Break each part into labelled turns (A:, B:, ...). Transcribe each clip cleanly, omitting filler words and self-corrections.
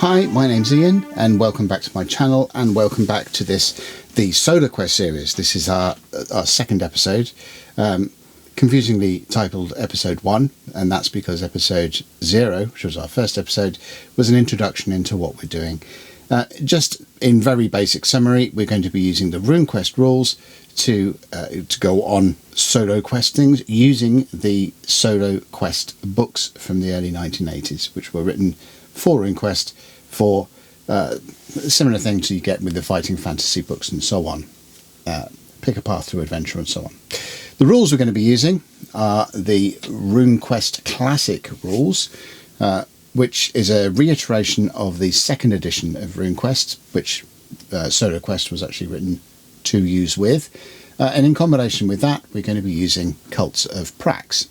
A: Hi, my name's Ian and welcome back to my channel and welcome back to the SoloQuest series. This is our second episode, confusingly titled episode 1, and that's because episode 0, which was our first episode, was an introduction into what we're doing. Just in very basic summary, we're going to be using the RuneQuest rules to go on solo questings using the SoloQuest books from the early 1980s, which were written for RuneQuest for similar things you get with the fighting fantasy books and so on. Pick a path through adventure and so on. The rules we're going to be using are the RuneQuest Classic rules, which is a reiteration of the second edition of RuneQuest, which SoloQuest was actually written to use with. And in combination with that, we're going to be using Cults of Prax.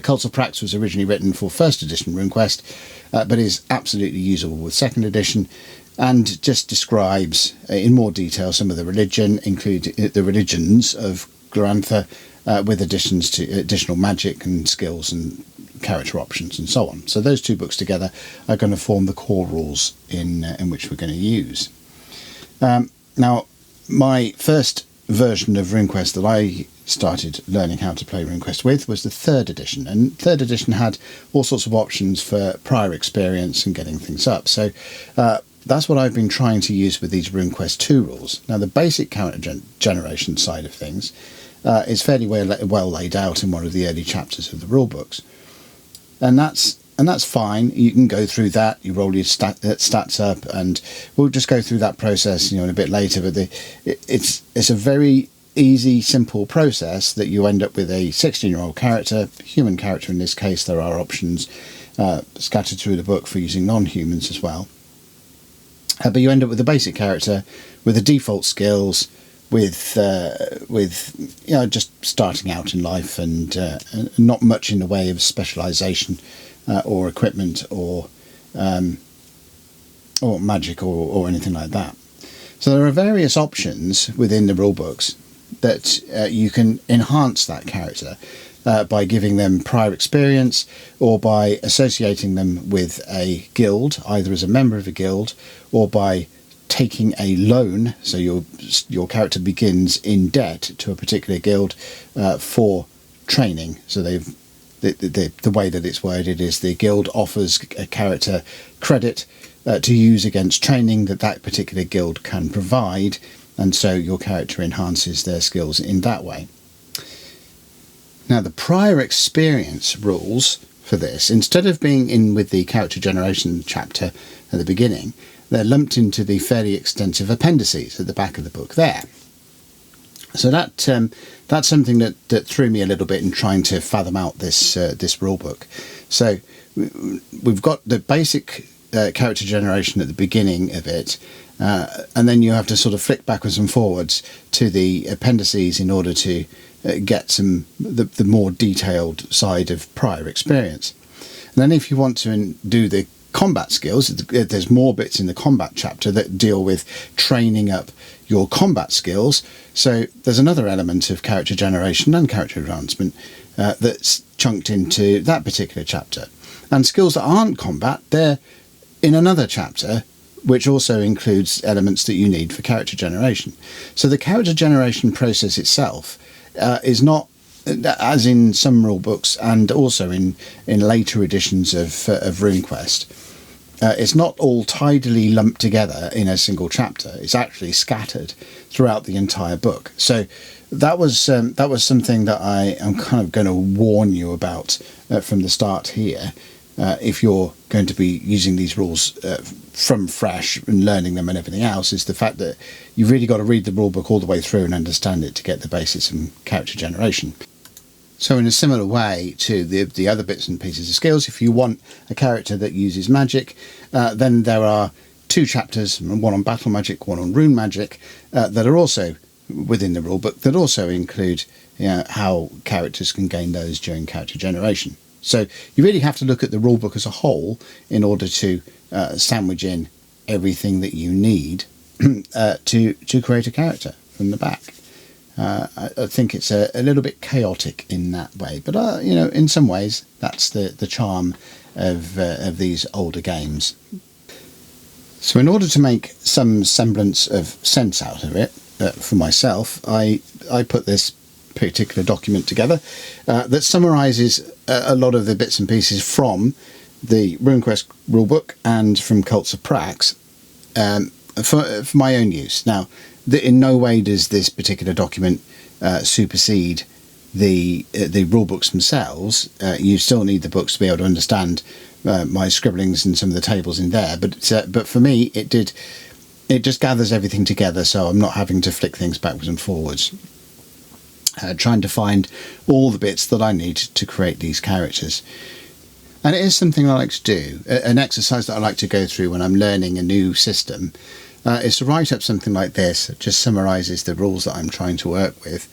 A: Cults of Prax was originally written for first edition RuneQuest, but is absolutely usable with second edition, and just describes in more detail some of the religions of Glorantha, with additions to additional magic and skills and character options and so on. So those two books together are going to form the core rules in which we're going to use. Now, my first version of RuneQuest that I started learning how to play RuneQuest with was the third edition, and third edition had all sorts of options for prior experience and getting things up. So that's what I've been trying to use with these RuneQuest 2 rules. Now, the basic character generation side of things is fairly well laid out in one of the early chapters of the rule books, and that's fine. You can go through that. You roll your stats up, and we'll just go through that process, in a bit later. But it's a very easy, simple process that you end up with a 16-year-old character, human character in this case. There are options scattered through the book for using non-humans as well. But you end up with a basic character with the default skills, with just starting out in life, and not much in the way of specialisation or equipment or magic or anything like that. So there are various options within the rule books that you can enhance that character by giving them prior experience, or by associating them with a guild, either as a member of a guild or by taking a loan. So your character begins in debt to a particular guild for training. So the way that it's worded is the guild offers a character credit to use against training that particular guild can provide, and so your character enhances their skills in that way. Now, the prior experience rules for this, instead of being in with the character generation chapter at the beginning, they're lumped into the fairly extensive appendices at the back of the book there. So that's something that threw me a little bit in trying to fathom out this rule book. So we've got the basic character generation at the beginning of it, and then you have to sort of flick backwards and forwards to the appendices in order to get the more detailed side of prior experience. And then if you want to do the combat skills, there's more bits in the combat chapter that deal with training up your combat skills. So there's another element of character generation and character advancement that's chunked into that particular chapter. And skills that aren't combat, they're in another chapter, which also includes elements that you need for character generation. So the character generation process itself is not, as in some rule books and also in later editions of RuneQuest, it's not all tidily lumped together in a single chapter. It's actually scattered throughout the entire book. So that was something that I am kind of going to warn you about from the start here. If you're going to be using these rules from fresh and learning them and everything else, is the fact that you've really got to read the rule book all the way through and understand it to get the basics of character generation. So in a similar way to the other bits and pieces of skills, if you want a character that uses magic, then there are 2 chapters, one on battle magic, one on rune magic, that are also within the rule book, that also include how characters can gain those during character generation. So you really have to look at the rule book as a whole in order to sandwich in everything that you need to create a character from the back. I think it's a little bit chaotic in that way, but in some ways that's the charm of these older games. So in order to make some semblance of sense out of it, for myself, I put this particular document together that summarises a lot of the bits and pieces from the RuneQuest rulebook and from Cults of Prax for my own use. Now, in no way does this particular document supersede the rulebooks themselves. You still need the books to be able to understand my scribblings and some of the tables in there. But for me, it just gathers everything together, so I'm not having to flick things backwards and forwards. Trying to find all the bits that I need to create these characters. And it is something I like to do. An exercise that I like to go through when I'm learning a new system is to write up something like this. It just summarises the rules that I'm trying to work with.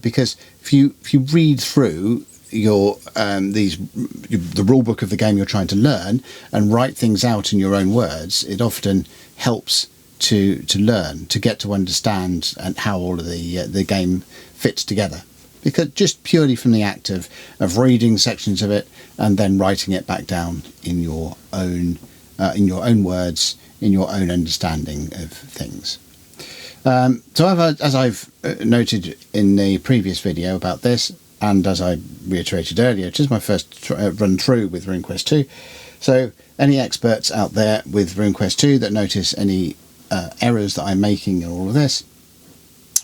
A: Because if you read through the rule book of the game you're trying to learn and write things out in your own words, it often helps to learn, to get to understand and how all of the game fits together. Because just purely from the act of reading sections of it and then writing it back down in your own words, in your own understanding of things. So as I've noted in the previous video about this, and as I reiterated earlier, it is my first run through with RuneQuest 2. So any experts out there with RuneQuest 2 that notice any errors that I'm making in all of this,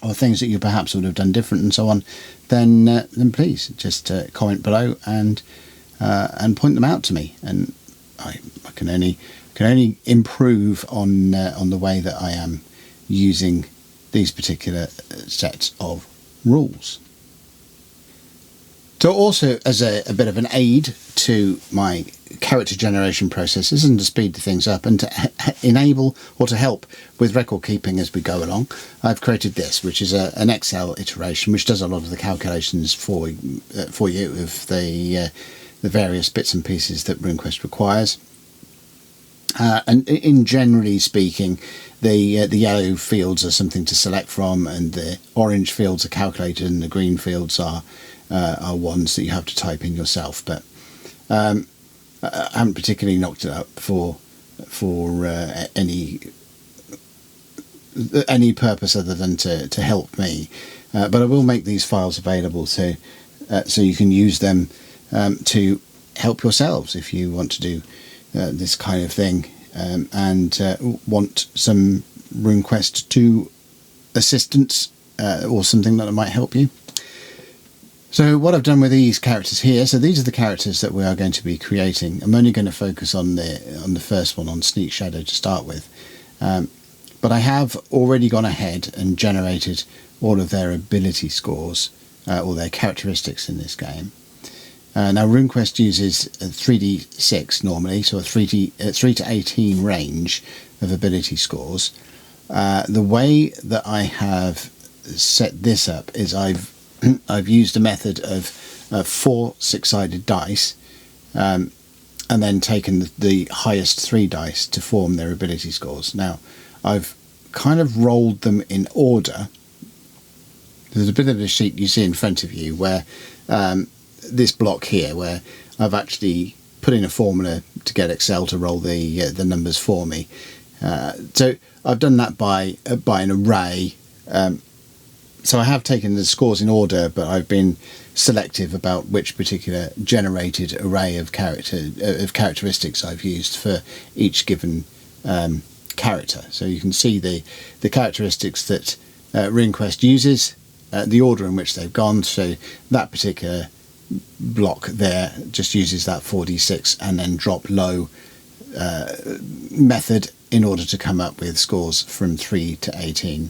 A: or things that you perhaps would have done different and so on, then please just comment below and point them out to me, and I can only improve on the way that I am using these particular sets of rules. So also as a bit of an aid to my character generation processes and to speed things up and to enable or to help with record keeping as we go along, I've created this, which is an Excel iteration which does a lot of the calculations for you of the various bits and pieces that RuneQuest requires. And in generally speaking, the yellow fields are something to select from, and the orange fields are calculated, and the green fields are ones that you have to type in yourself. But I haven't particularly knocked it up for any purpose other than to help me. But I will make these files available so you can use them to help yourselves if you want to do this kind of thing and want some RuneQuest 2 assistance or something that might help you. So what I've done with these characters here, so these are the characters that we are going to be creating. I'm only going to focus on the first one, on Sneakshadow, to start with. But I have already gone ahead and generated all of their ability scores, or their characteristics in this game. Now RuneQuest uses 3d6 normally, so a 3 to 18 range of ability scores. The way that I have set this up is I've used a method of 4 6-sided dice and then taken the highest 3 dice to form their ability scores. Now I've kind of rolled them in order. There's a bit of a sheet you see in front of you where this block here, where I've actually put in a formula to get Excel to roll the numbers for me. So I've done that by an array. So I have taken the scores in order, but I've been selective about which particular generated array of characteristics I've used for each given character. So you can see the characteristics that RuneQuest uses, the order in which they've gone. So that particular block there just uses that 4d6 and then drop low method in order to come up with scores from 3 to 18.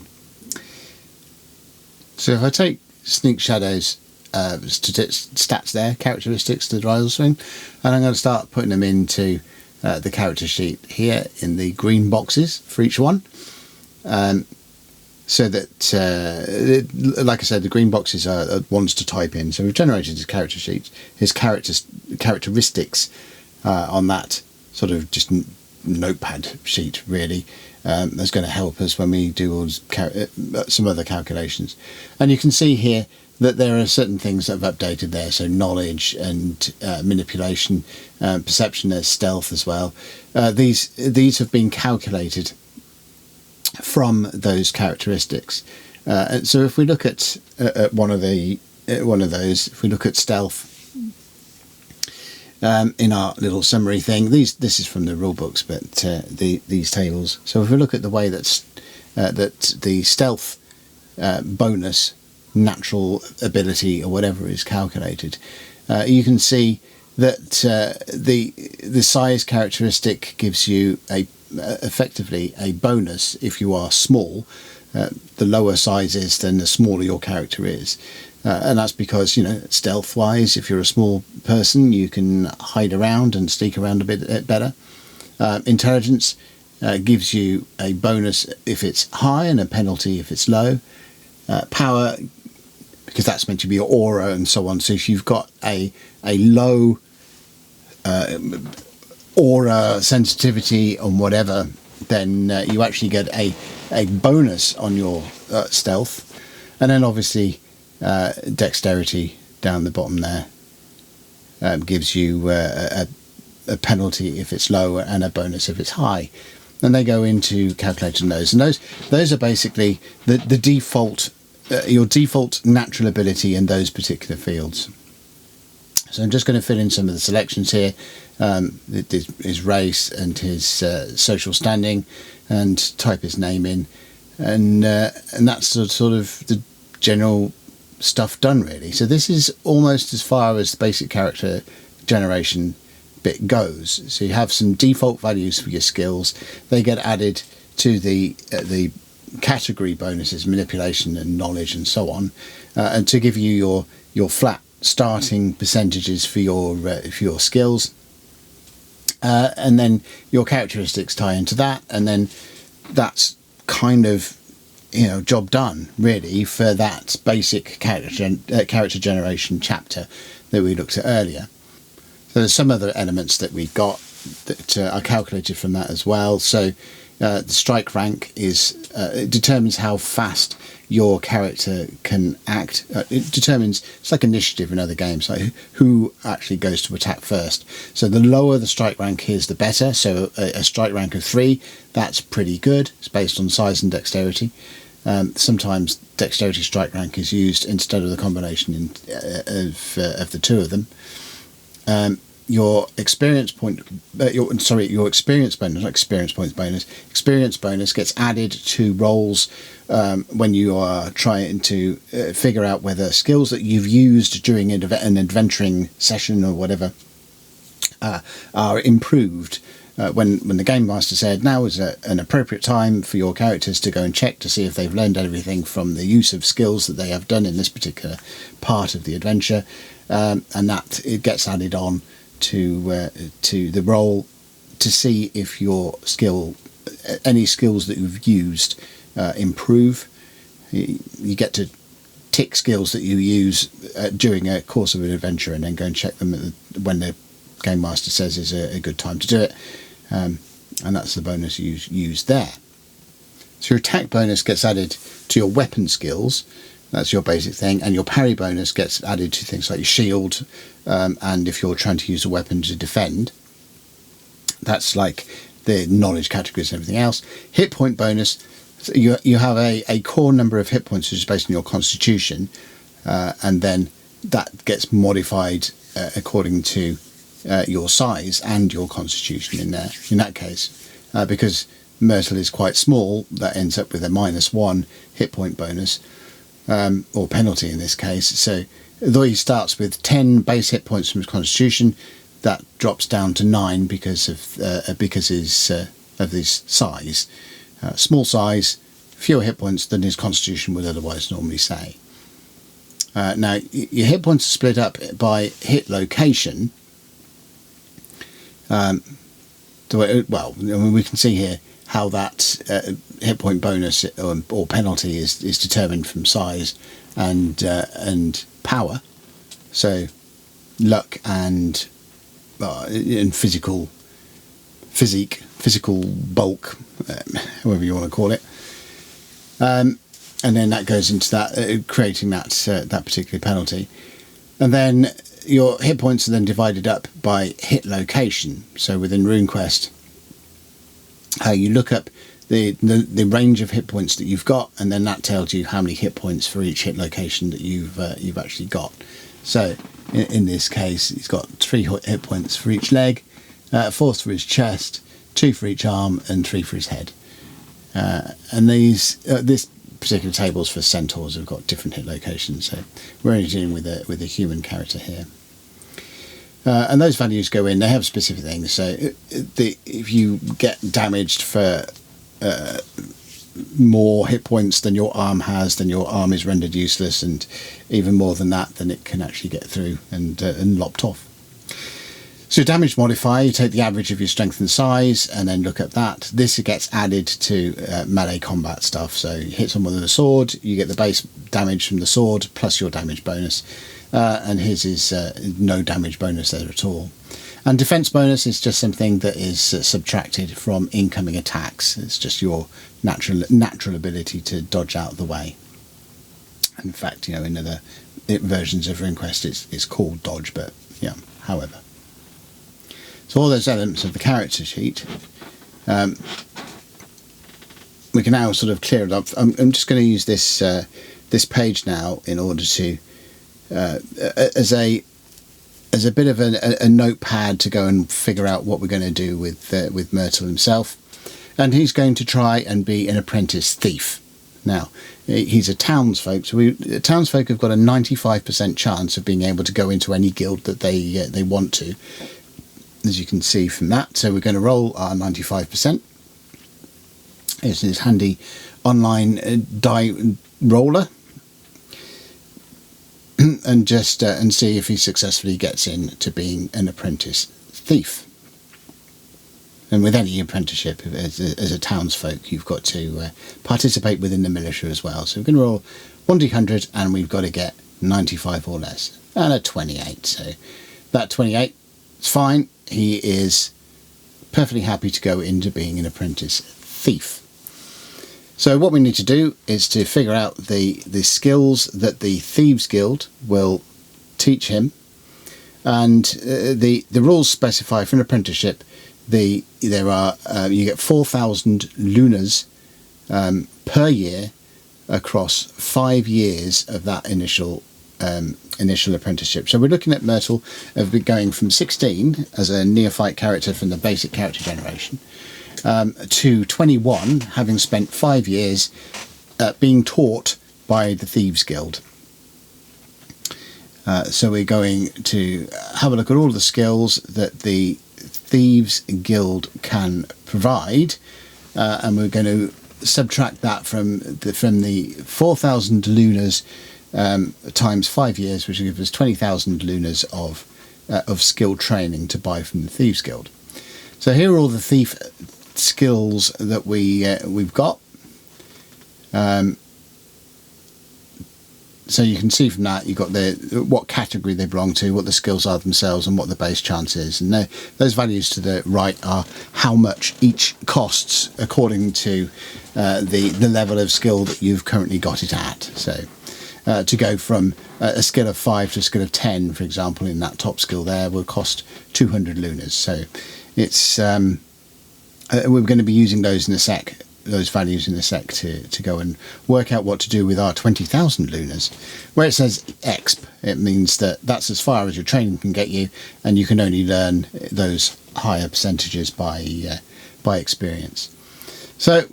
A: So if I take Sneakshadow's stats there, characteristics, the dial swing, and I'm going to start putting them into the character sheet here in the green boxes for each one. So that, like I said, the green boxes are ones to type in. So we've generated his character sheet, his characteristics on that sort of just notepad sheet, really. That's going to help us when we do all some other calculations. And you can see here that there are certain things that have updated there. So knowledge and manipulation, perception, there's stealth as well. These have been calculated from those characteristics. And so if we look at one of those, if we look at stealth, in our little summary thing, this is from the rule books, but these tables. So if we look at the way that the stealth bonus, natural ability or whatever is calculated, you can see that the size characteristic gives you effectively a bonus if you are small. The lower size is, then the smaller your character is. And that's because, stealth wise, if you're a small person, you can hide around and sneak around a bit better. Intelligence gives you a bonus if it's high and a penalty if it's low. Power, because that's meant to be your aura and so on. So if you've got a low aura sensitivity on whatever, then you actually get a bonus on your stealth. And then obviously dexterity down the bottom there gives you a penalty if it's low and a bonus if it's high. And they go into calculating those. And those are basically the default, your default natural ability in those particular fields. So I'm just going to fill in some of the selections here. His race and his social standing, and type his name in, and that's sort of the general stuff done, really. So this is almost as far as the basic character generation bit goes. So you have some default values for your skills. They get added to the category bonuses, manipulation and knowledge and so on, and to give you your flat starting percentages for your skills, and then your characteristics tie into that, and then that's kind of job done, really, for that basic character generation chapter that we looked at earlier. So there's some other elements that we've got that are calculated from that as well. So the strike rank it determines how fast your character can act. It determines, it's like initiative in other games, like who actually goes to attack first. So the lower the strike rank is, the better. So a strike rank of 3, that's pretty good. It's based on size and dexterity. Sometimes dexterity strike rank is used instead of the combination of the two of them. Your experience bonus gets added to rolls when you are trying to figure out whether skills that you've used during an adventuring session or whatever are improved. When the game master said now is an appropriate time for your characters to go and check to see if they've learned everything from the use of skills that they have done in this particular part of the adventure, and that it gets added on to the roll to see if any skills that you've used improve. You get to tick skills that you use during a course of an adventure and then go and check them when the game master says is a good time to do it, and that's the bonus you use there. So your attack bonus gets added to your weapon skills. That's your basic thing, and your parry bonus gets added to things like your shield, and if you're trying to use a weapon to defend, that's like the knowledge categories and everything else. Hit point bonus, so you have a core number of hit points which is based on your constitution, and then that gets modified according to your size and your constitution in there. In that case, because Myrtle is quite small, that ends up with a -1 hit point bonus, or penalty in this case. So though he starts with 10 base hit points from his constitution, that drops down to 9 because of his size. Small size, fewer hit points than his constitution would otherwise normally say. Now your hit points are split up by hit location. We can see here how that hit point bonus or penalty is determined from size and power. So luck and physical bulk, however you want to call it. and then that goes into that creating that particular penalty. And then your hit points are then divided up by hit location. So within RuneQuest, you look up the range of hit points that you've got, and then that tells you how many hit points for each hit location that you've actually got. So in this case, he's got 3 hit points for each leg, 4 for his chest, 2 for each arm, and 3 for his head. And this particular tables for centaurs have got different hit locations. So we're only dealing with a human character here. And those values go in. They have specific things. So if you get damaged for more hit points than your arm has, then your arm is rendered useless, and even more than that, then it can actually get through and lopped off. So damage modifier, you take the average of your strength and size and then look at that. This gets added to melee combat stuff. So you hit someone with a sword, you get the base damage from the sword plus your damage bonus. And his is no damage bonus there at all. And defense bonus is just something that is subtracted from incoming attacks. It's just your natural ability to dodge out of the way. In fact, in other versions of RuneQuest, it's called dodge, but yeah, however. So all those elements of the character sheet, we can now sort of clear it up. I'm just going to use this page now in order to as a bit of a notepad to go and figure out what we're going to do with Myrtal himself. And he's going to try and be an apprentice thief. Now, he's a townsfolk, so townsfolk have got a 95% chance of being able to go into any guild that they want to, as you can see from that. So we're going to roll our 95%. It's this handy online die roller, and just and see if he successfully gets into being an apprentice thief. And with any apprenticeship, as a townsfolk, you've got to participate within the militia as well. So we're going to roll 1d100, and we've got to get 95 or less, and a 28. So that 28 is fine. He is perfectly happy to go into being an apprentice thief. So what we need to do is to figure out the skills that the Thieves Guild will teach him, and the rules specify for an apprenticeship. You get 4,000 lunas per year across 5 years of that initial apprenticeship. So we're looking at Myrtal of going from 16 as a neophyte character from the basic character generation, to 21, having spent 5 years being taught by the Thieves Guild. So we're going to have a look at all the skills that the Thieves Guild can provide, and we're going to subtract that from the 4,000 lunas times 5 years, which will give us 20,000 lunas of skill training to buy from the Thieves Guild. So here are all the thief skills that we've got. So you can see from that you've got what category they belong to, what the skills are themselves, and what the base chance is. And those values to the right are how much each costs according to the level of skill that you've currently got it at. So to go from a skill of 5 to a skill of 10, for example, in that top skill there, will cost 200 lunas. So it's we're going to be using those in a sec. Those values in the sec to go and work out what to do with our 20,000 lunas. Where it says exp, it means that's as far as your training can get you, and you can only learn those higher percentages by experience. So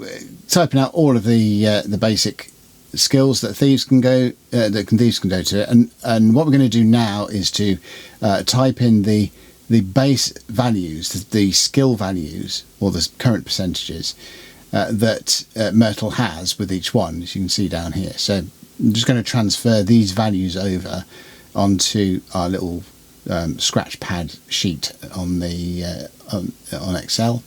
A: typing out all of the basic skills that thieves can go to it, and what we're going to do now is to type in the base values, the skill values, or the current percentages that Myrtal has with each one, as you can see down here. So I'm just going to transfer these values over onto our little scratch pad sheet on Excel,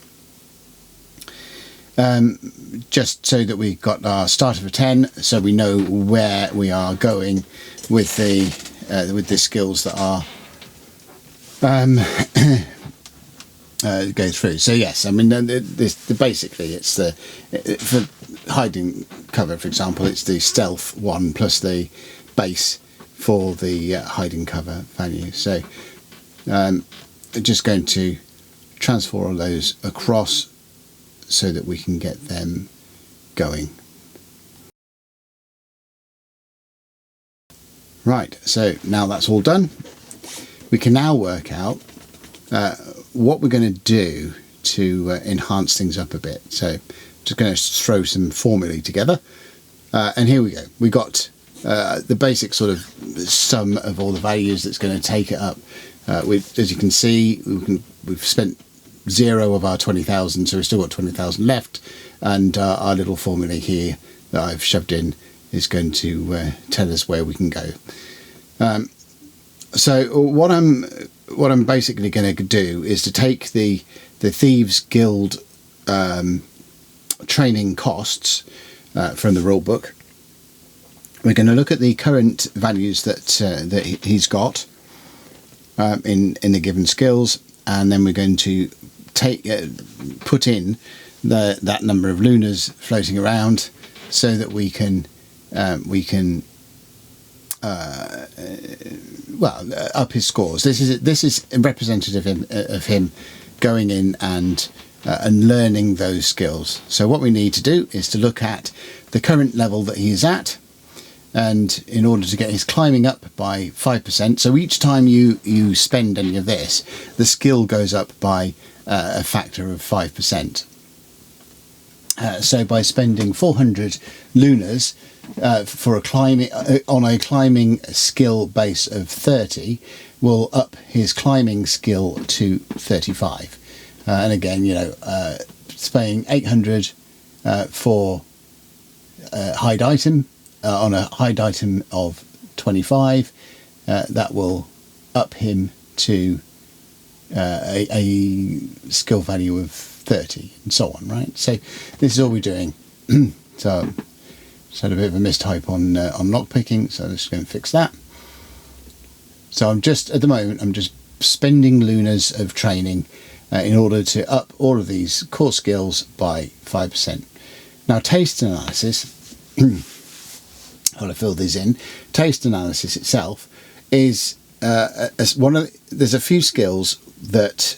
A: just so that we got our start of a 10, so we know where we are going with the skills that are go through. So yes, I mean, basically it's for hiding cover, for example, it's the stealth one plus the base for the hiding cover value. So just going to transfer all those across so that we can get them going. Right, so now that's all done, we can now work out what we're going to do to enhance things up a bit. So just going to throw some formulae together, and here we go. We got the basic sort of sum of all the values that's going to take it up. As you can see, we've spent 0 of our 20,000, so we've still got 20,000 left, and our little formula here that I've shoved in is going to tell us where we can go. So what I'm basically going to do is to take the Thieves Guild training costs from the rulebook. We're going to look at the current values that he's got in the given skills, and then we're going to put in that number of lunars floating around so that we can up his scores. This is representative of him going in and learning those skills. So what we need to do is to look at the current level that he is at, and in order to get his climbing up by 5%, so each time you spend any of this, the skill goes up by a factor of 5%. So by spending 400 lunars for a climbing skill base of 30, will up his climbing skill to 35. And again, spending 800 for hide item on a hide item of 25, that will up him to a skill value of 30, and so on, right? So this is all we're doing. So just had a bit of a mistype on lockpicking, so I'm just going to fix that. So at the moment I'm just spending lunars of training in order to up all of these core skills by 5%. Now taste analysis, I'll fill these in. Taste analysis itself is there's a few skills that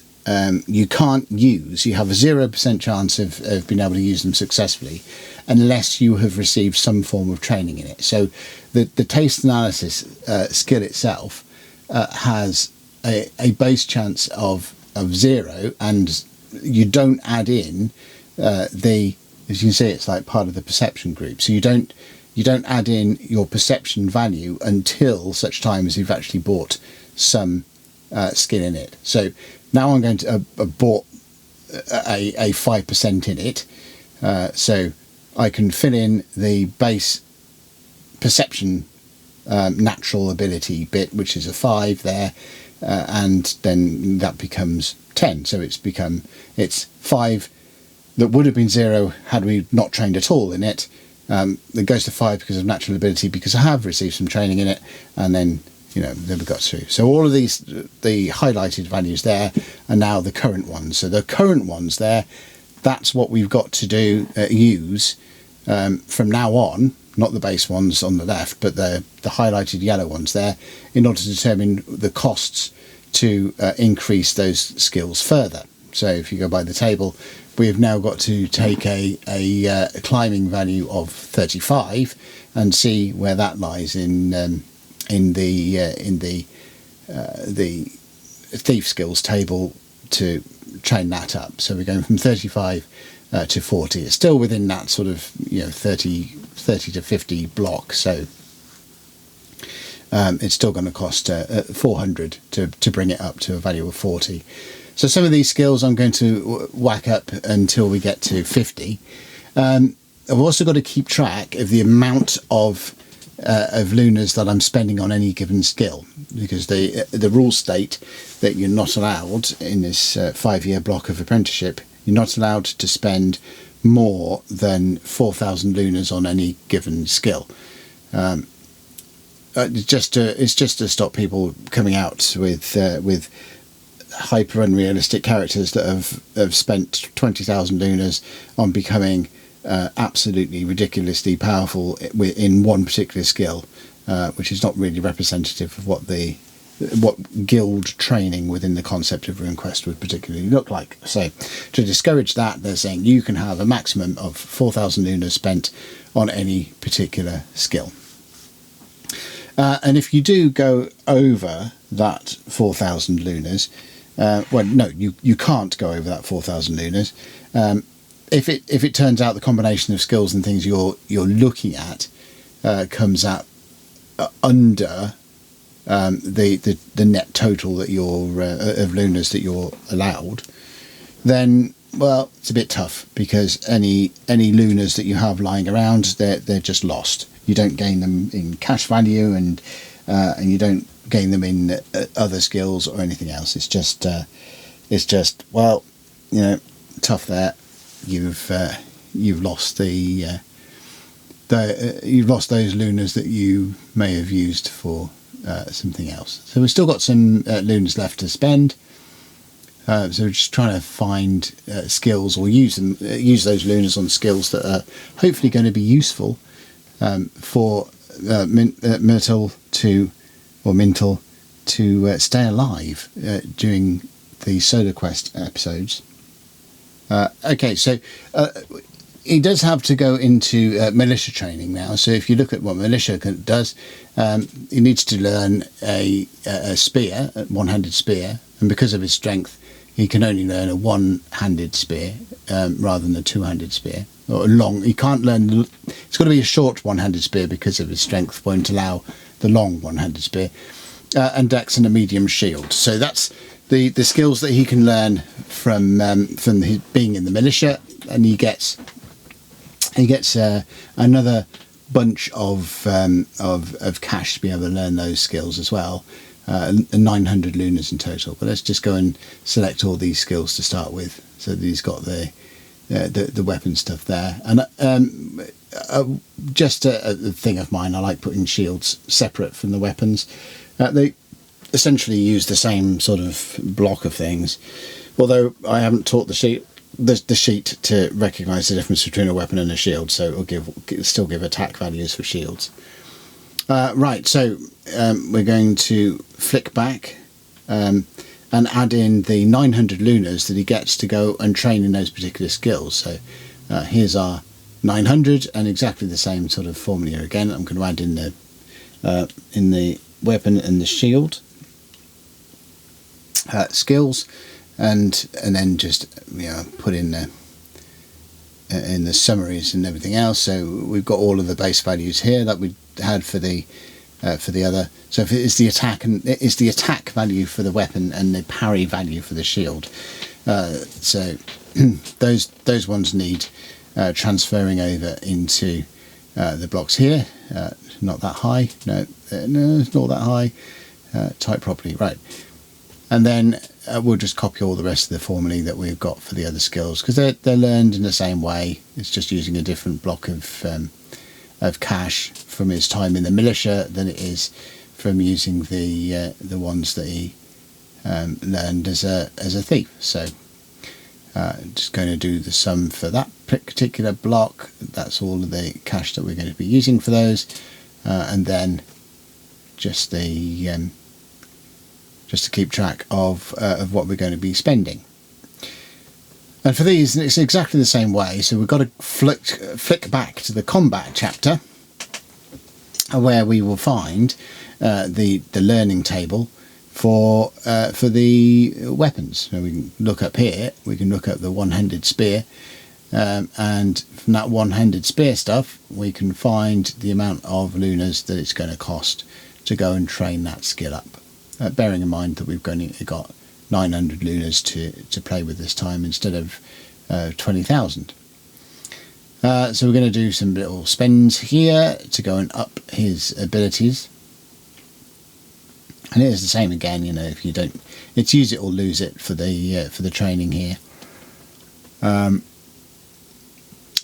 A: you can't use. You have a 0% chance of being able to use them successfully unless you have received some form of training in it. So the taste analysis skill itself has a base chance of 0, and you don't add in as you can see, it's like part of the perception group. So you don't add in your perception value until such time as you've actually bought some skill in it. So now I'm going to bought a 5% in it, so I can fill in the base perception natural ability bit, which is a 5 there, and then that becomes 10. So it's 5 that would have been 0 had we not trained at all in it. It goes to 5 because of natural ability, because I have received some training in it, and then then we got through. So all of these, the highlighted values there, are now the current ones. So the current ones there, that's what we've got to use from now on, not the base ones on the left, but the highlighted yellow ones there, in order to determine the costs to increase those skills further. So if you go by the table, we have now got to take a climbing value of 35 and see where that lies in the thief skills table to train that up. So we're going from 35 to 40. It's still within that sort of 30 to 50 block. So it's still going to cost 400 to bring it up to a value of 40. So some of these skills I'm going to whack up until we get to 50. I've also got to keep track of the amount of lunars that I'm spending on any given skill, because the rules state that you're not allowed in this 5-year block of apprenticeship, you're not allowed to spend more than 4,000 lunars on any given skill. It's just to stop people coming out with hyper unrealistic characters that have spent 20,000 lunars on becoming absolutely ridiculously powerful in one particular skill, which is not really representative of what guild training within the concept of RuneQuest would particularly look like. So to discourage that, they're saying you can have a maximum of 4,000 lunas spent on any particular skill. And if you do go over that 4,000 lunas, well, no, you can't go over that 4,000 lunas. If it turns out the combination of skills and things you're looking at comes out under the net total that you're of lunas that you're allowed, then, well, it's a bit tough, because any lunas that you have lying around, they're just lost. You don't gain them in cash value, and you don't gain them in other skills or anything else. It's just well, tough there. You've lost you've lost those lunas that you may have used for something else. So we've still got some lunas left to spend. So we're just trying to find skills, or use those lunas on skills that are hopefully going to be useful for Myrtal to stay alive during the SoloQuest episodes. Okay, so he does have to go into Militia training now. So if you look at what Militia does, he needs to learn a spear, a one-handed spear, and because of his strength, he can only learn a one-handed spear rather than a two-handed spear. Or a long. He can't learn. It's got to be a short one-handed spear because of his strength won't allow the long one-handed spear. And dex and a medium shield. So that's the skills that he can learn from his being in the Militia, and he gets another bunch of cash to be able to learn those skills as well. 900 lunas in total. But let's just go and select all these skills to start with, so that he's got the weapon stuff there. And just a thing of mine, I like putting shields separate from the weapons. They essentially use the same sort of block of things, although I haven't taught the sheet to recognise the difference between a weapon and a shield, so it'll still give attack values for shields. Right, so we're going to flick back and add in the 900 lunas that he gets to go and train in those particular skills. So here's our 900, and exactly the same sort of formula again. I'm going to add in the weapon and the shield skills, and then just put in the summaries and everything else. So we've got all of the base values here that we had for the other. So if it's the attack, and it's the attack value for the weapon and the parry value for the shield. So those ones need transferring over into the blocks here. Not that high. No, it's not that high. Type properly, right. And then we'll just copy all the rest of the formulae that we've got for the other skills, because they're learned in the same way. It's just using a different block of cash from his time in the Militia than it is from using the ones that he learned as a thief. So just going to do the sum for that particular block. That's all of the cash that we're going to be using for those, and then just to keep track of what we're going to be spending. And for these, it's exactly the same way. So we've got to flick back to the combat chapter, where we will find the learning table for the weapons. So we can look up here. We can look at the one-handed spear, and from that one-handed spear stuff, we can find the amount of lunas that it's going to cost to go and train that skill up. Bearing in mind that we've only got 900 lunas to play with this time instead of 20,000. So we're going to do some little spends here to go and up his abilities. And it is the same again, if you don't, it's use it or lose it for the training here. And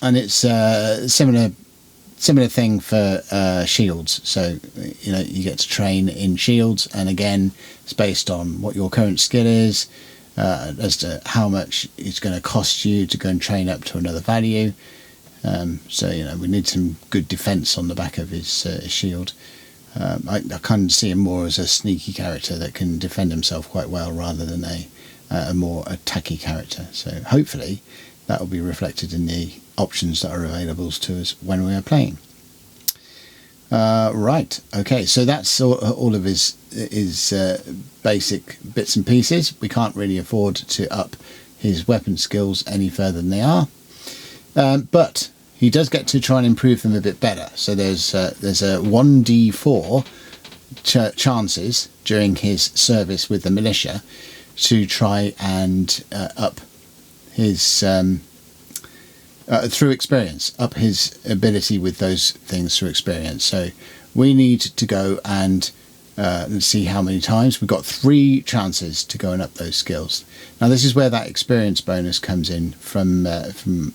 A: it's similar thing for shields. So you get to train in shields, and again it's based on what your current skill is, as to how much it's going to cost you to go and train up to another value. So, you know, we need some good defense on the back of his shield. I kind of see him more as a sneaky character that can defend himself quite well rather than a more attacky character. So hopefully that will be reflected in the options that are available to us when we are playing. Right, okay, so that's all of his basic bits and pieces. We can't really afford to up his weapon skills any further than they are, but he does get to try and improve them a bit better. So there's a 1d4 chances during his service with the militia to try and up his through experience, up his ability with those things through experience. So we need to go and let's see how many times. We've got 3 chances to go and up those skills. Now this is where that experience bonus comes in from the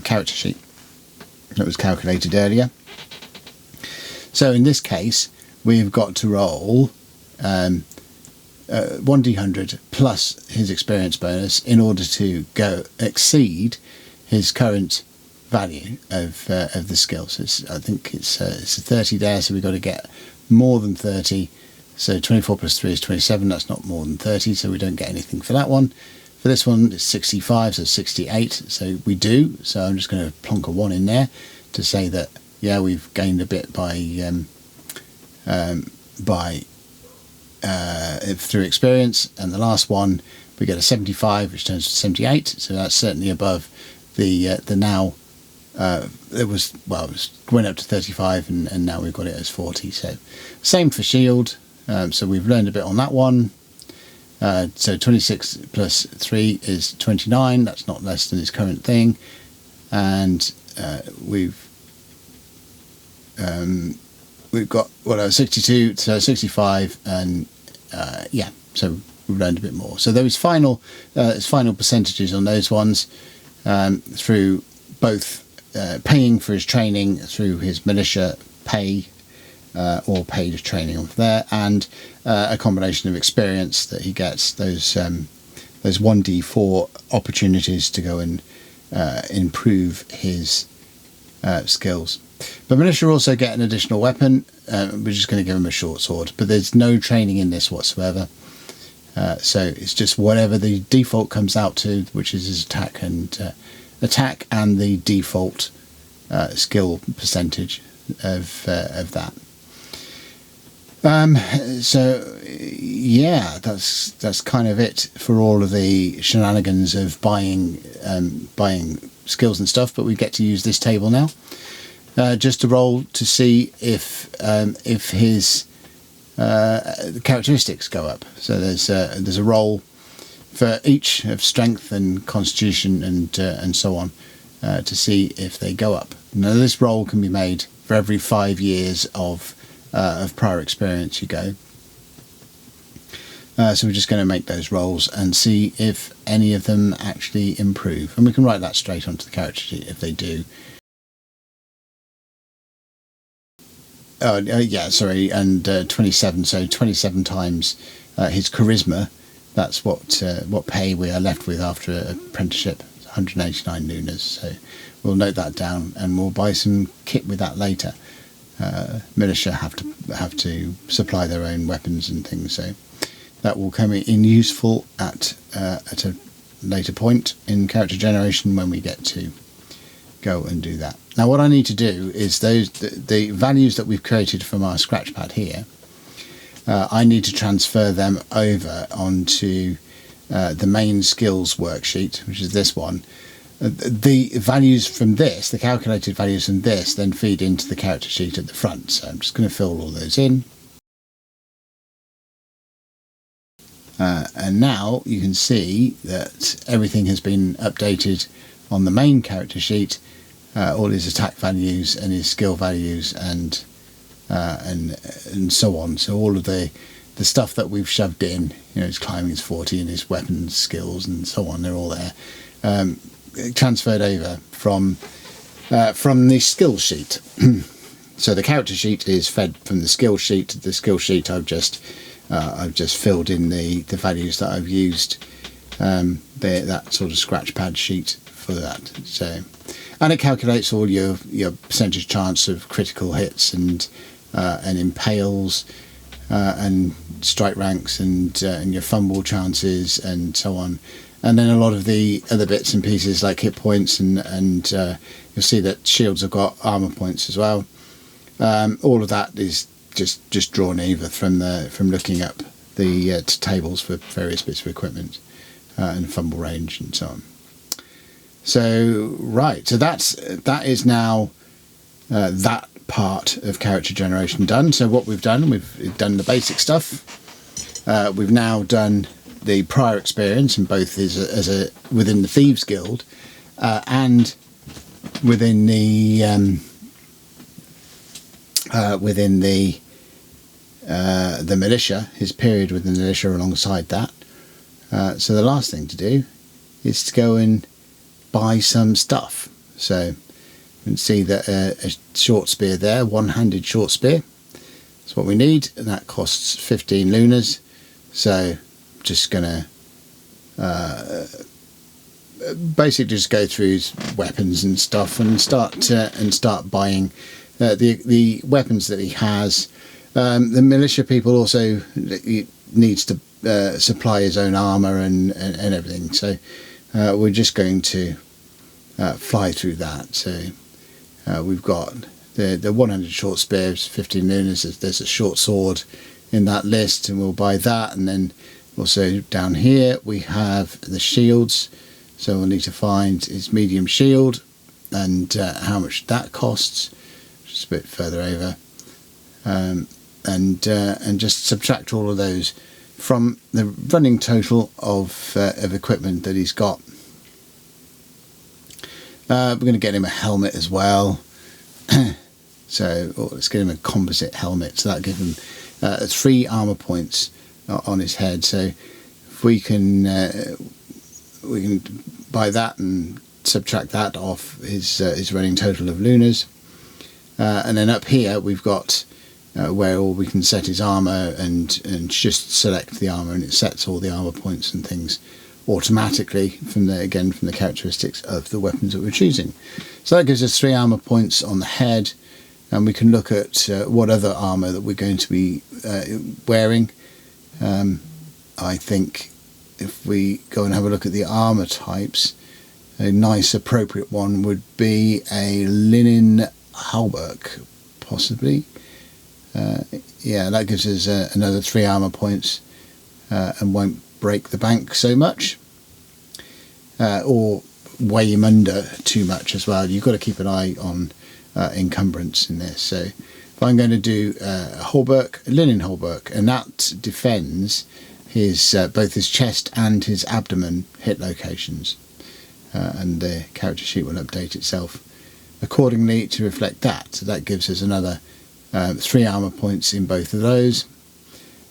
A: character sheet that was calculated earlier. So in this case we've got to roll 1d100 plus his experience bonus in order to go exceed his current value of the skills. I think it's a 30 there, so we've got to get more than 30. So 24 plus 3 is 27. That's not more than 30, so we don't get anything for that one. For this one it's 65, so 68. So we do. So I'm just going to plonk a 1 in there to say that yeah, we've gained a bit through experience. And the last one we get a 75, which turns to 78. So that's certainly above the now. It was went up to 35, and now we've got it as 40. So same for shield. So we've learned a bit on that one. So 26 plus 3 is 29. That's not less than his current thing. And we've got 62, so 65, and yeah, so we've learned a bit more. So those final percentages on those ones through both paying for his training through his militia pay or paid training off there, and a combination of experience that he gets, those 1d4 opportunities to go and improve his skills. But militia also get an additional weapon. We're just going to give him a short sword, but there's no training in this whatsoever. So it's just whatever the default comes out to, which is his attack and the default skill percentage of that. So yeah, that's kind of it for all of the shenanigans of buying skills and stuff. But we get to use this table now. Just to roll to see if his characteristics go up. So there's a roll for each of strength and constitution and so on to see if they go up. Now this roll can be made for every 5 years of prior experience you go. So we're just going to make those rolls and see if any of them actually improve, and we can write that straight onto the character sheet if they do. Yeah, sorry, and 27. So 27 times his charisma. That's what pay we are left with after apprenticeship. 189 lunas. So we'll note that down, and we'll buy some kit with that later. Militia have to supply their own weapons and things, so that will come in useful at a later point in character generation when we get to go and do that. Now what I need to do is the values that we've created from our scratch pad here, I need to transfer them over onto the main skills worksheet, which is this one. The values from this, the calculated values from this, then feed into the character sheet at the front. So I'm just going to fill all those in. And now you can see that everything has been updated on the main character sheet. All his attack values and his skill values and so on. So all of the stuff that we've shoved in, you know, his climbing is 40 and his weapons skills and so on, they're all there, transferred over from the skill sheet. So the character sheet is fed from the skill sheet. The skill sheet I've just filled in the values that I've used that sort of scratch pad sheet for that. So, and it calculates all your percentage chance of critical hits and impales and strike ranks and your fumble chances and so on. And then a lot of the other bits and pieces like hit points and you'll see that shields have got armor points as well. All of that is just drawn either from looking up the tables for various bits of equipment and fumble range and so on. So right, so that is now that part of character generation done. So what we've done the basic stuff. We've now done the prior experience, and both as within the Thieves Guild and within the Militia, his period within the Militia alongside that. So the last thing to do is to go and buy some stuff. So you can see that a short spear there, one-handed short spear. That's what we need, and that costs 15 lunas. So just gonna basically just go through his weapons and stuff and start buying the weapons that he has. The Militia people also needs to supply his own armor and everything. So we're just going to fly through that. So we've got the 100 short spears, 15 lunas. There's a short sword in that list, and we'll buy that. And then also down here we have the shields. So we'll need to find his medium shield and how much that costs. Just a bit further over, and just subtract all of those from the running total of equipment that he's got. We're going to get him a helmet as well. So let's get him a composite helmet. So that'll give him 3 armor points on his head. So if we can buy that and subtract that off his running total of lunas. And then up here we've got where we can set his armor and just select the armor, and it sets all the armor points and things automatically from the characteristics of the weapons that we're choosing. So that gives us 3 armor points on the head, and we can look at what other armor that we're going to be wearing. I think if we go and have a look at the armor types, a nice appropriate one would be a linen hauberk, possibly. Yeah, that gives us another 3 armor points and won't break the bank so much or weigh him under too much as well. You've got to keep an eye on encumbrance in this. So if I'm going to do a linen hauberk, and that defends his both his chest and his abdomen hit locations, and the character sheet will update itself accordingly to reflect that. So that gives us another 3 armor points in both of those.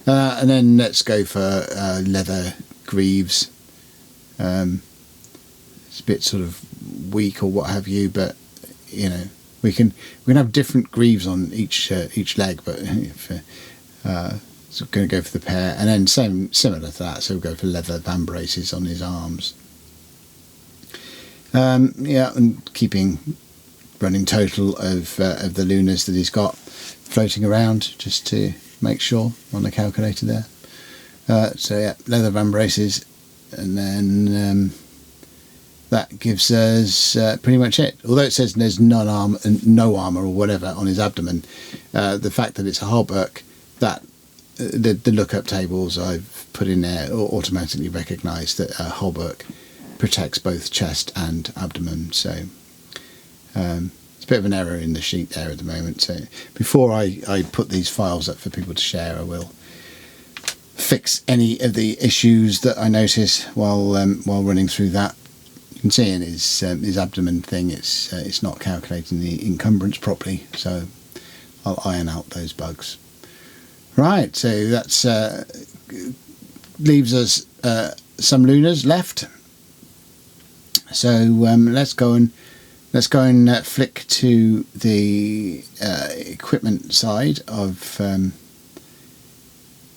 A: And then let's go for leather greaves. It's a bit sort of weak or what have you, but you know we can have different greaves on each leg. But if, so we're going to go for the pair, and then similar to that. So we'll go for leather vambraces on his arms. Yeah, and keeping running total of the lunas that he's got floating around, just to make sure on the calculator there. So yeah, leather vambraces, and then that gives us pretty much it. Although it says there's no armor or whatever on his abdomen, the fact that it's a hauberk, that the lookup tables I've put in there automatically recognise that a hauberk protects both chest and abdomen. So it's a bit of an error in the sheet there at the moment. So before I put these files up for people to share, I will fix any of the issues that I notice while running through that. You can see in his abdomen thing, it's not calculating the encumbrance properly. So I'll iron out those bugs. Right, so that's leaves us some lunas left. So let's go and flick to the equipment side of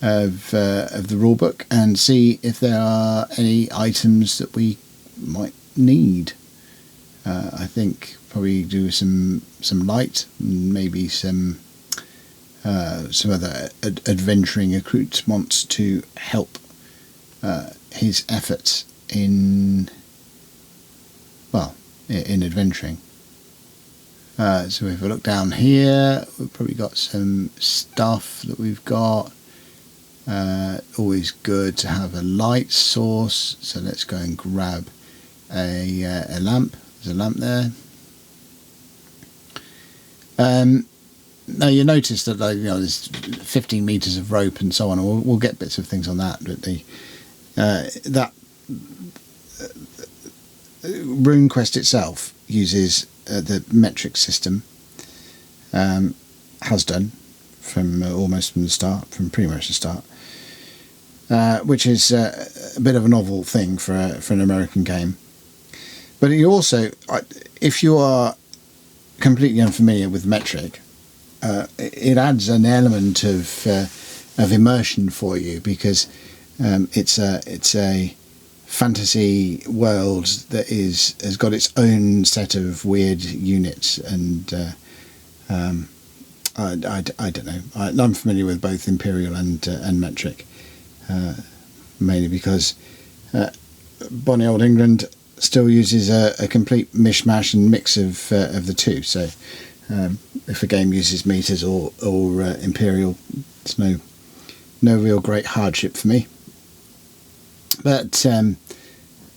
A: of the rulebook and see if there are any items that we might need. I think probably do some light, and maybe some other adventuring accoutrements to help his efforts in adventuring. So if we look down here, we've probably got some stuff that we've got. Always good to have a light source. So let's go and grab a lamp. There's a lamp there. Now you notice that there's 15 meters of rope and so on. We'll get bits of things on that, but that RuneQuest itself uses the metric system, has done from pretty much the start, which is a bit of a novel thing for an American game. But you also, if you are completely unfamiliar with metric, it adds an element of immersion for you, because it's a fantasy world that has got its own set of weird units, and I don't know. I'm familiar with both Imperial and metric, mainly because bonny old England still uses a complete mishmash and mix of the two. So if a game uses meters or Imperial, it's no real great hardship for me. But so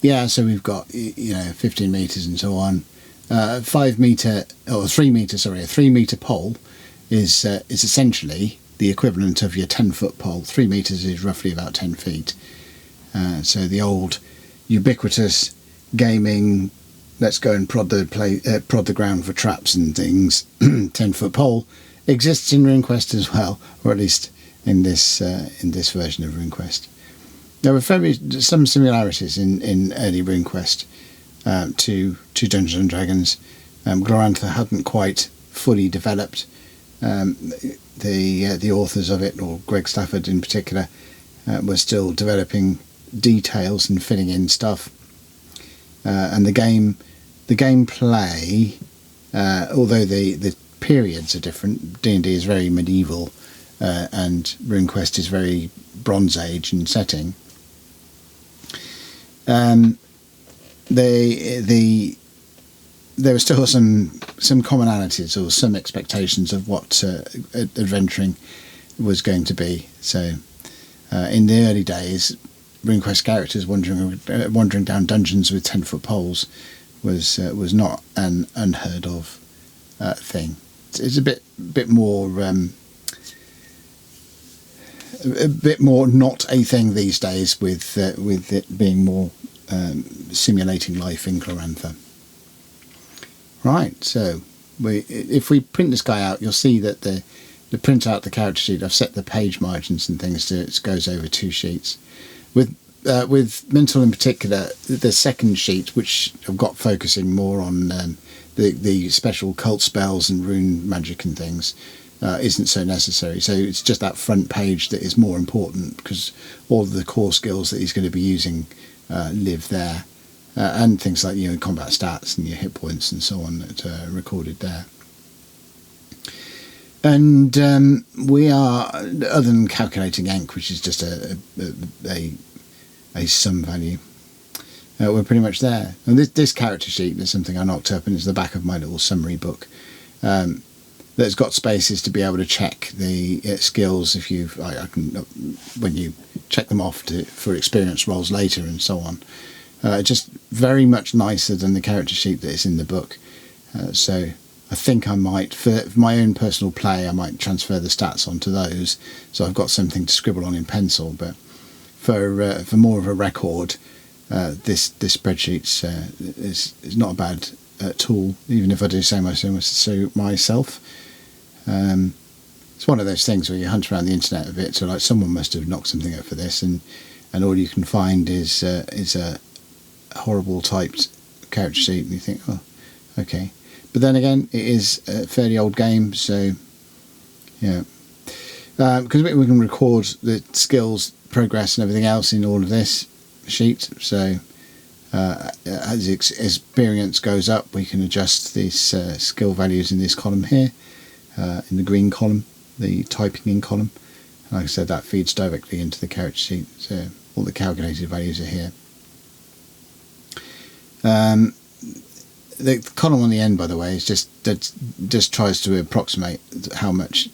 A: we've got 15 meters and so on. 3 meter a 3 meter pole is essentially the equivalent of your 10-foot pole. 3 meters is roughly about 10 feet. So the old ubiquitous gaming, let's go and prod the ground for traps and things, 10-foot pole exists in RuneQuest as well, or at least in this version of RuneQuest. There were some similarities in early RuneQuest to Dungeons and Dragons. Glorantha hadn't quite fully developed. The authors of it, or Greg Stafford in particular, were still developing details and filling in stuff. And the gameplay, although the periods are different, D&D is very medieval, and RuneQuest is very Bronze Age in setting. There were still some commonalities or some expectations of what adventuring was going to be. So in the early days, RuneQuest characters wandering down dungeons with 10-foot poles was not an unheard of thing. It's a bit more not a thing these days, with it being more simulating life in Glorantha. Right, so if we print this guy out, you'll see that the print out the character sheet, I've set the page margins and things so it goes over 2 sheets. With Myrtal in particular, the second sheet, which I've got focusing more on the special cult spells and rune magic and things, isn't so necessary. So it's just that front page that is more important, because all of the core skills that he's going to be using live there, and things like combat stats and your hit points and so on that are recorded there. And we are, other than calculating Enk, which is just a sum value, we're pretty much there. And this character sheet is something I knocked up, and it's the back of my little summary book. That's got spaces to be able to check the skills if when you check them off for experience rolls later and so on. Just very much nicer than the character sheet that is in the book. So I think I might, for my own personal play, I might transfer the stats onto those, so I've got something to scribble on in pencil. But for more of a record, this spreadsheet is not a bad tool, even if I do say myself. It's one of those things where you hunt around the internet a bit, so like someone must have knocked something up for this, and all you can find is a horrible typed character sheet, and you think, oh, okay. But then again, it is a fairly old game, so yeah. because we can record the skills, progress and everything else in all of this sheet. So as experience goes up, we can adjust these skill values in this column here, in the green column, the typing in column. Like I said, that feeds directly into the character sheet, so all the calculated values are here. The column on the end, by the way, is just tries to approximate how much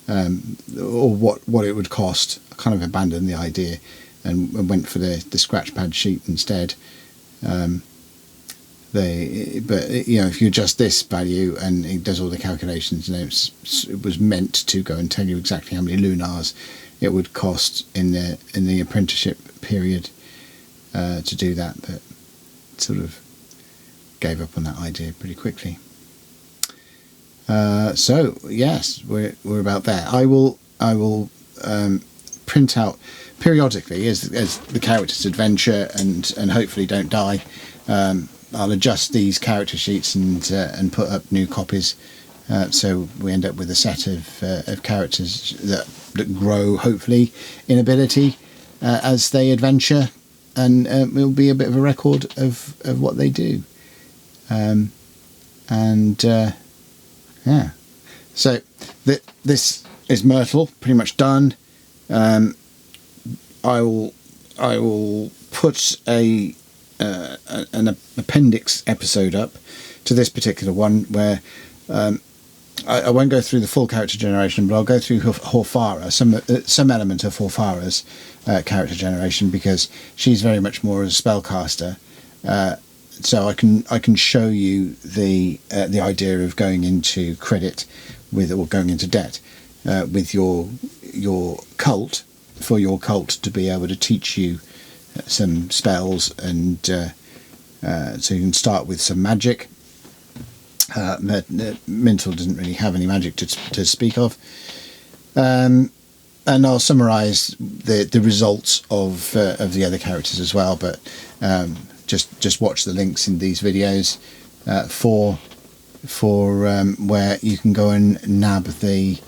A: or what it would cost. I kind of abandoned the idea and went for the scratchpad sheet instead. But you know, if you adjust this value and it does all the calculations, and it was meant to go and tell you exactly how many lunars it would cost in the apprenticeship period to do that, but sort of gave up on that idea pretty quickly. So yes, we're about there. I will print out periodically as the characters adventure and hopefully don't die. I'll adjust these character sheets and put up new copies, so we end up with a set of characters that grow hopefully in ability as they adventure, and it'll be a bit of a record of what they do. Yeah, so this is Myrtle, pretty much done. I will put an appendix episode up to this particular one where I won't go through the full character generation, but I'll go through Horfara, some element of Horfara's character generation, because she's very much more as a spellcaster. So I can show you the idea of going into credit with, or going into debt with your cult, for your cult to be able to teach you some spells, and so you can start with some magic. Myrtle doesn't really have any magic to speak of, and I'll summarise the results of the other characters as well. But just watch the links in these videos for where you can go and nab the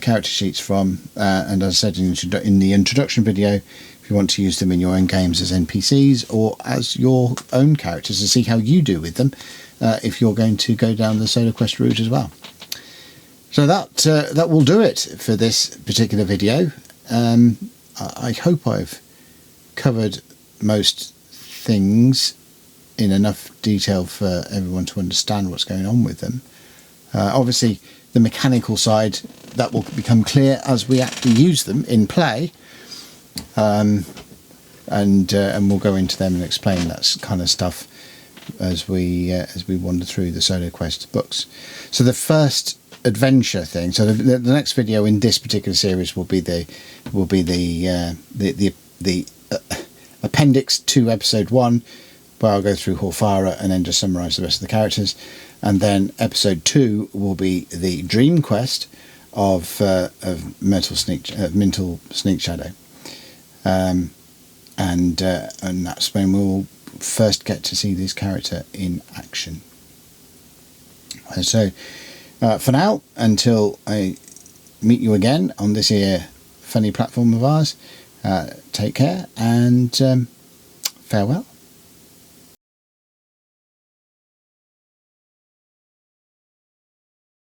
A: character sheets from. And as I said in the introduction video, if you want to use them in your own games as NPCs or as your own characters to see how you do with them, if you're going to go down the SoloQuest route as well. So that will do it for this particular video. I hope I've covered most things in enough detail for everyone to understand what's going on with them. Obviously, the mechanical side, that will become clear as we actually use them in play, and we'll go into them and explain that kind of stuff as we wander through the SoloQuest books. So the first adventure thing. So the next video in this particular series will be the appendix to episode 1, where I'll go through Horfara and then just summarise the rest of the characters. And then episode 2 will be the dream quest of Myrtal Sneakshadow, and that's when we'll first get to see this character in action. So for now, until I meet you again on this here funny platform of ours, take care and farewell.